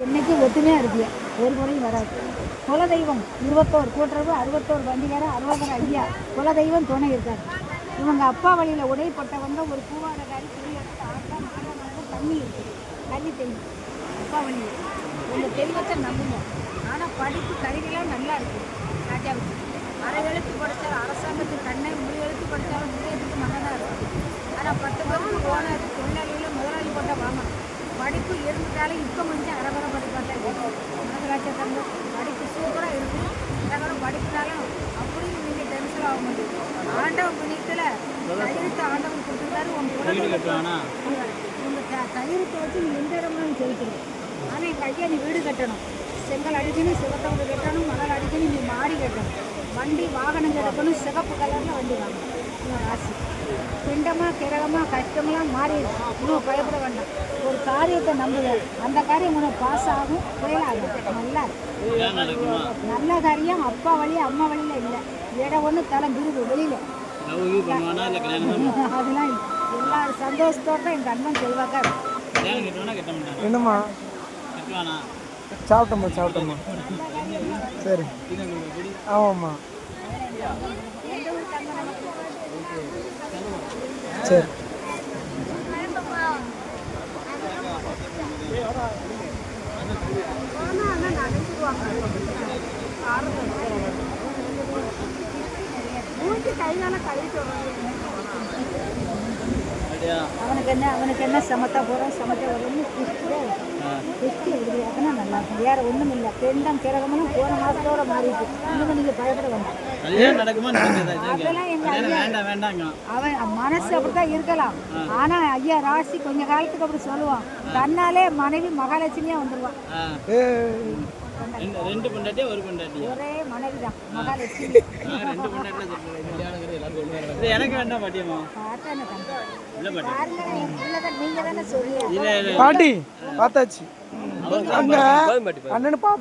என்னைக்கும் ஒத்துமையாக இருப்பியா, ஒரு முறையும் வராது. குலதெய்வம் 21 கூட்டுறவு, 61 வண்டிகார, 60 ஐயா, குலதெய்வம் துணை இருக்காது. இவங்க அப்பா வழியில் உடைப்பட்டவங்க ஒரு பூவாடகாரி பெரிய ஆட்டா மாடமாக தண்ணி இருக்குது, தண்ணி தெரியும் அப்பா வழியில். இந்த தெய்வத்தை நம்புங்க. ஆனால் படிப்பு கல்வியெல்லாம் நல்லா இருக்குது. ராஜாவுக்கு அரை எழுத்து படித்தாலும் அரசாங்கத்துக்கு கண்ணை, முழு எழுத்து படித்தாலும் முறையத்துக்கு மகனாக இருக்குது. ஆனால் 10 பேருக்கு போனது தொழிலாளிகளும் முதலாளி போட்டால் வாங்கணும். படிப்பு இருந்துட்டாலும் இப்போ கொஞ்சம் அரவரை படிப்பாட்டா இருக்கும். மனசராட்சிய தங்க படிப்பு சூப்பராக இருக்கும். அதனால் படிப்புனாலும் அப்படியும் நீங்கள் டென்ஷன் ஆக முடியும். ஆண்டவன் புண்ணியத்தில் கையெழுத்து ஆண்டவன் கொடுத்துருக்காரு. உங்கள் கையெழுத்தை வச்சு நீ எந்த இடம்னாலும் ஜெயிக்கணும். ஆனால் எங்கள் ஐயா நீ வீடு கட்டணும், செங்கல் அடிக்கணும், சிவத்தவங்க கட்டணும், மணல் அடிக்கணும், நீ மாடி கட்டணும், வண்டி வாகனம் கிடக்கணும், சிவப்பு கலரில் வண்டி வாங்கணும். இன்னும் ராசி பிண்டமாக கிரகமாக கஷ்டமெல்லாம் மாறி இன்னும் பயப்பட வேண்டாம். ஒரு காரியத்தை நம்புங்க, அந்த காரியம் உனக்கு பாஸ் ஆகும், புயலாகும். நல்லா நல்ல காரியம் அப்பா வழி அம்மா வழியில் இல்லை. இடம் ஒன்று தலை விருது வெளியில் அதெல்லாம் எல்லா சந்தோஷத்தோட எங்கள் அண்ணன் செல்வாக்கா என்னம்மா சாப்பிட்டோம்மா சரி ஆமாம்மா சரி அவனுக்கு என்ன சமத்தா போகிறோம், சமத்தா வரும்னு கிறிஸ்டி எழுதியாக்கன்னா நல்லா இருக்கும். வேற ஒன்றும் இல்லை. பெண்டம் கிரகமெல்லாம் போன மாதத்தோட மாறிட்டு இன்னும் நீங்கள் பயப்பட வேண்டாம். அதெல்லாம் எங்கள் அவன் மனசு அப்படித்தான் இருக்கலாம். ஆனால் ஐயா ராசி கொஞ்ச காலத்துக்கு அப்படி சொல்லுவான். தன்னாலே மனைவி மகாலட்சுமியாக வந்துடுவான். ஒரே மனைவி தான் மகாலட்சுமி. எனக்கு வேண்டாம் பாட்டியம்மா. நீங்க தானே சொல்லி பாட்டி பார்த்தாச்சு அண்ணனு பார்த்து